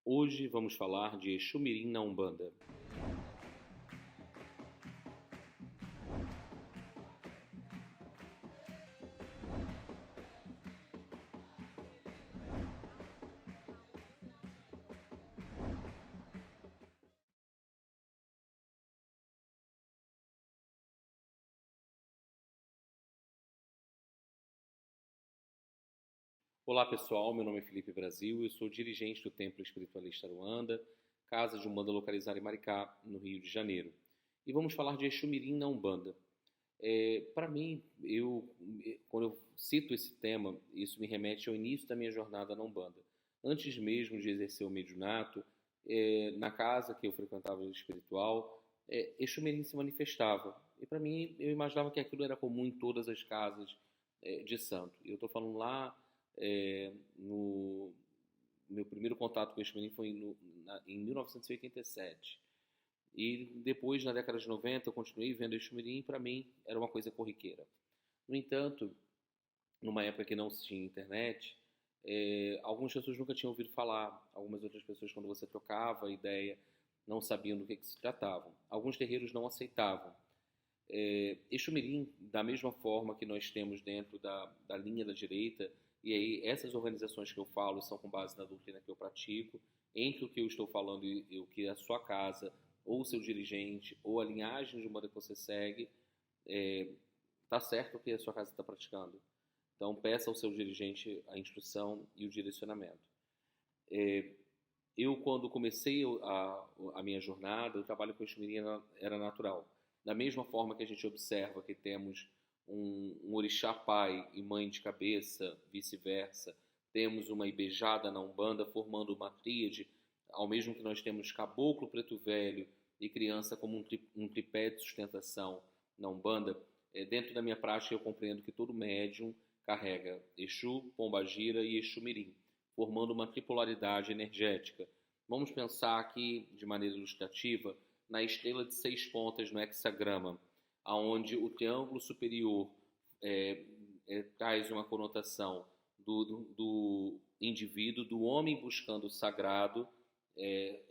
Hoje vamos falar de Exu Mirim na Umbanda. Olá pessoal, meu nome é Felipe Brasil, eu sou dirigente do Templo Espiritualista Aruanda, casa de Umbanda localizada em Maricá, no Rio de Janeiro. E vamos falar de Exu Mirim na Umbanda. Para mim, quando eu cito esse tema, isso me remete ao início da minha jornada na Umbanda. Antes mesmo de exercer o mediunato, na casa que eu frequentava espiritual, Exu Mirim se manifestava. E para mim, eu imaginava que aquilo era comum em todas as casas de santo. E eu estou falando lá no meu primeiro contato com o Exu Mirim foi em 1987. E depois, na década de 90, eu continuei vendo Exu Mirim e para mim era uma coisa corriqueira. No entanto, numa época que não se tinha internet, algumas pessoas nunca tinham ouvido falar, algumas outras pessoas, quando você trocava a ideia, não sabiam do que se tratavam. Alguns terreiros não aceitavam. Exu Mirim, da mesma forma que nós temos dentro da linha da direita, e aí essas organizações que eu falo são com base na doutrina que eu pratico, entre o que eu estou falando e o que a sua casa, ou o seu dirigente, ou a linhagem de Umbanda que você segue, está certo o que a sua casa está praticando. Então peça ao seu dirigente a instrução e o direcionamento. Eu, quando comecei a minha jornada, o trabalho com Exu Mirim era natural. Da mesma forma que a gente observa que temos um orixá pai e mãe de cabeça, vice-versa, temos uma ibejada na Umbanda formando uma tríade, ao mesmo que nós temos caboclo, preto velho e criança como um tripé de sustentação na Umbanda, dentro da minha prática eu compreendo que todo médium carrega Exu, Pombagira e Exu Mirim, formando uma tripolaridade energética. Vamos pensar aqui, de maneira ilustrativa, na estrela de 6 pontas no hexagrama, onde o triângulo superior traz uma conotação do indivíduo, do homem buscando o sagrado,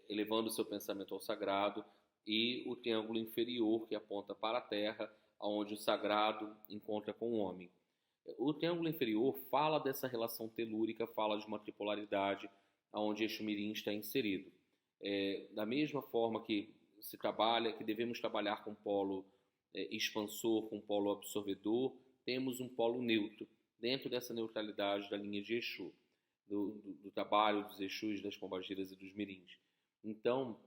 elevando o seu pensamento ao sagrado, e o triângulo inferior, que aponta para a terra, onde o sagrado encontra com o homem. O triângulo inferior fala dessa relação telúrica, fala de uma tripolaridade onde Exu Mirim está inserido. Da mesma forma que se trabalha, que devemos trabalhar com polo expansor, com polo absorvedor, temos um polo neutro, dentro dessa neutralidade da linha de Exu, do trabalho dos Exus, das Pombagiras e dos Mirins. Então,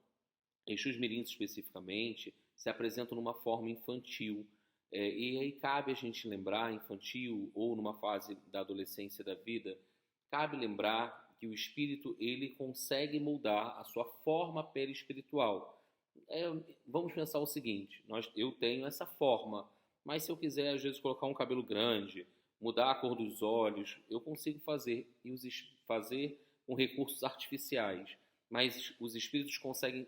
Exus Mirins especificamente se apresentam numa forma infantil, e aí cabe a gente lembrar, infantil ou numa fase da adolescência da vida, cabe lembrar que o espírito ele consegue moldar a sua forma perispiritual. Vamos pensar o seguinte, eu tenho essa forma, mas se eu quiser às vezes colocar um cabelo grande, mudar a cor dos olhos, eu consigo fazer com recursos artificiais, mas os espíritos conseguem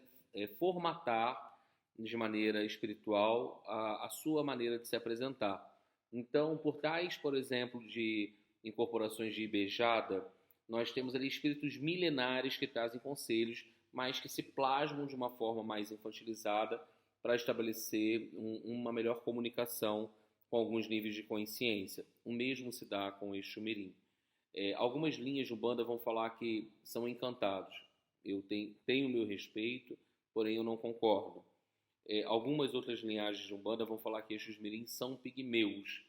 formatar de maneira espiritual a sua maneira de se apresentar. Então, por trás, por exemplo, de incorporações de ibejada, nós temos ali espíritos milenares que trazem conselhos, mas que se plasmam de uma forma mais infantilizada para estabelecer uma melhor comunicação com alguns níveis de consciência. O mesmo se dá com o Exu Mirim. Algumas linhas de Umbanda vão falar que são encantados. Eu tenho o meu respeito, porém eu não concordo. Algumas outras linhagens de Umbanda vão falar que Exus Mirim são pigmeus.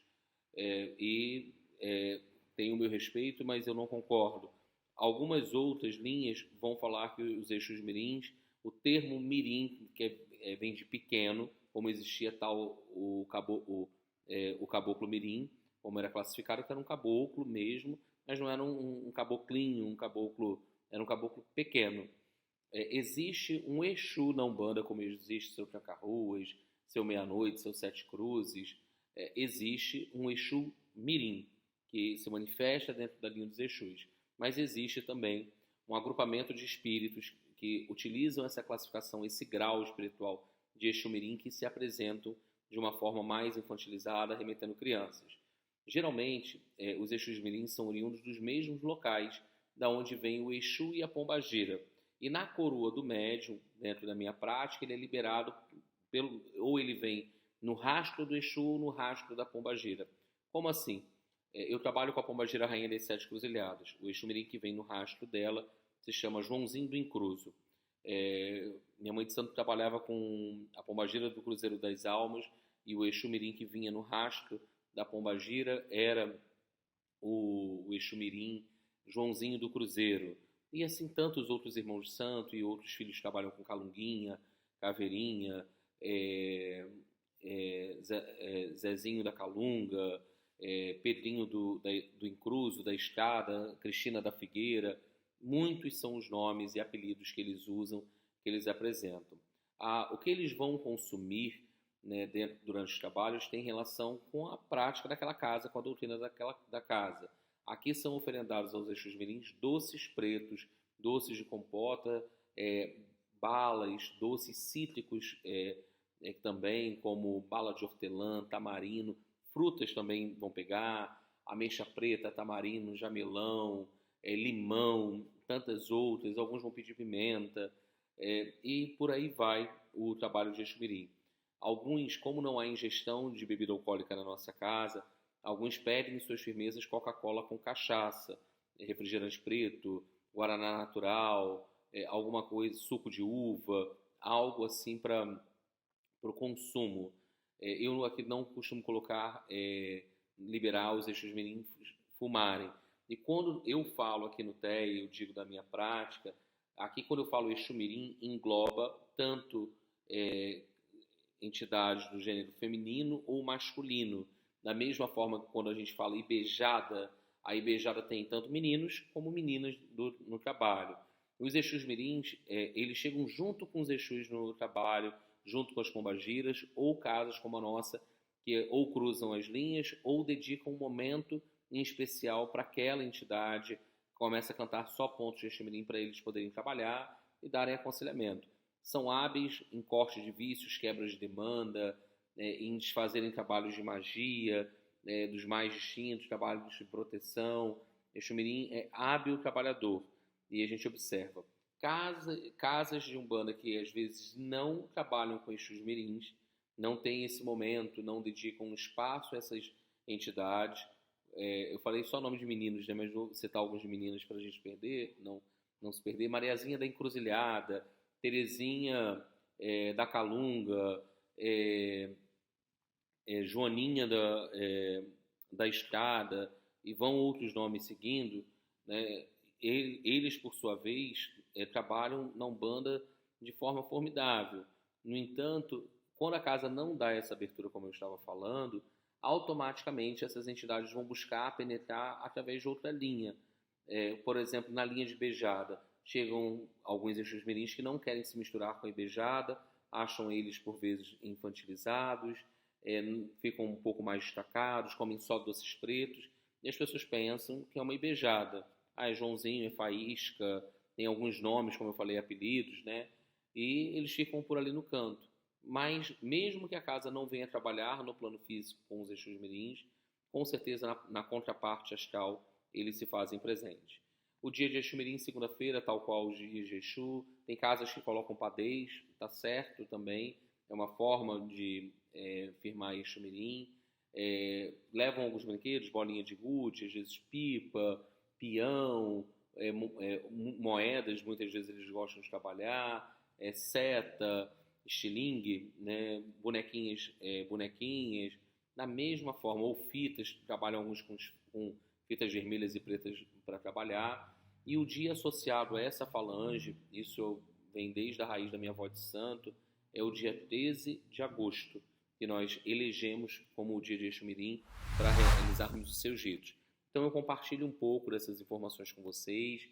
Tenho o meu respeito, mas eu não concordo. Algumas outras linhas vão falar que os Exus Mirins, o termo Mirim, que vem de pequeno, como existia tal o caboclo Mirim, como era classificado, que era um caboclo mesmo, mas não era um caboclinho, era um caboclo pequeno. Existe um Exu na Umbanda, como existe seu Tranca-Ruas, seu Meia-Noite, seu Sete Cruzes. Existe um Exu Mirim, que se manifesta dentro da linha dos Exus. Mas existe também um agrupamento de espíritos que utilizam essa classificação, esse grau espiritual de Exu Mirim, que se apresentam de uma forma mais infantilizada, remetendo crianças. Geralmente, os Exus Mirim são oriundos dos mesmos locais da onde vem o Exu e a Pombagira. E na coroa do médium, dentro da minha prática, ele é liberado ou ele vem no rastro do Exu ou no rastro da pombagira. Como assim? Eu trabalho com a pombagira rainha das sete cruzilhadas. O Exu Mirim que vem no rastro dela se chama Joãozinho do Encruzo. Minha mãe de santo trabalhava com a pombagira do Cruzeiro das Almas, e o Exu Mirim que vinha no rastro da pombagira era o Exu Mirim Joãozinho do Cruzeiro. E assim tantos outros irmãos de santo e outros filhos que trabalham com calunguinha, caveirinha, Zezinho da Calunga, Pedrinho do Encruzo, da Escada, Cristina da Figueira. Muitos são os nomes e apelidos que eles usam, que eles apresentam. O que eles vão consumir, né, durante os trabalhos tem relação com a prática daquela casa, com a doutrina da casa. Aqui são oferendados aos Exus Mirins doces pretos, doces de compota, balas, doces cítricos também, como bala de hortelã, tamarino, frutas também vão pegar, ameixa preta, tamarino, jamelão, limão, tantas outras, alguns vão pedir pimenta, e por aí vai o trabalho de Exu Mirim. Alguns, como não há ingestão de bebida alcoólica na nossa casa, alguns pedem em suas firmezas Coca-Cola com cachaça, refrigerante preto, guaraná natural, alguma coisa, suco de uva, algo assim para o consumo. Eu aqui não costumo liberar os Exus Mirim fumarem. E quando eu falo aqui no TEA, eu digo da minha prática, aqui quando eu falo Exu Mirim, engloba tanto entidades do gênero feminino ou masculino. Da mesma forma que quando a gente fala Ibejada, a Ibejada tem tanto meninos como meninas no trabalho. Os Exus Mirins, eles chegam junto com os Exus no trabalho, junto com as pombagiras, ou casas como a nossa, que ou cruzam as linhas, ou dedicam um momento em especial para aquela entidade, começa a cantar só pontos de Exu Mirim para eles poderem trabalhar e darem aconselhamento. São hábeis em corte de vícios, quebras de demanda, em desfazerem trabalhos de magia, dos mais distintos, trabalhos de proteção. Exu Mirim é hábil trabalhador. E a gente observa casas de Umbanda que às vezes não trabalham com Exus Mirins, não tem esse momento, não dedicam um espaço a essas entidades. Eu falei só nome de meninos, né? Mas vou citar alguns de meninas para a gente não se perder. Mariazinha da Encruzilhada, Terezinha da Calunga, Joaninha da Escada, e vão outros nomes seguindo, né? Eles, por sua vez, trabalham na Umbanda de forma formidável. No entanto, quando a casa não dá essa abertura, como eu estava falando, automaticamente essas entidades vão buscar penetrar através de outra linha. Por exemplo, na linha de Ibejada, chegam alguns Exus Mirins que não querem se misturar com a Ibejada, acham eles, por vezes, infantilizados, ficam um pouco mais destacados, comem só doces pretos, e as pessoas pensam que é uma Ibejada. É Joãozinho, é Faísca, tem alguns nomes, como eu falei, apelidos, né? E eles ficam por ali no canto. Mas, mesmo que a casa não venha trabalhar no plano físico com os Exus Mirins, com certeza na contraparte astral eles se fazem presentes. O dia de Exu Mirim, segunda-feira, tal qual os dias de Exu, tem casas que colocam padês, tá certo também, é uma forma de firmar Exu Mirim. Levam alguns brinquedos, bolinha de gude, às vezes pipa, peão, moedas, muitas vezes eles gostam de trabalhar, seta, estilingue, né, bonequinhas, da mesma forma, ou fitas, trabalham alguns com fitas vermelhas e pretas para trabalhar. E o dia associado a essa falange, isso vem desde a raiz da minha avó de santo, é o dia 13 de agosto, que nós elegemos como o dia de Exu Mirim para realizarmos os seus ritos. Então eu compartilho um pouco dessas informações com vocês,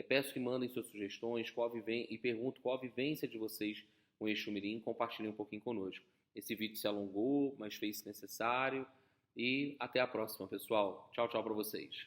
peço que mandem suas sugestões e pergunto qual a vivência de vocês com o Exu Mirim, compartilhem um pouquinho conosco. Esse vídeo se alongou, mas fez necessário, e até a próxima, pessoal. Tchau, tchau para vocês.